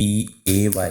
EPAY،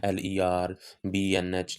ARHLERBNH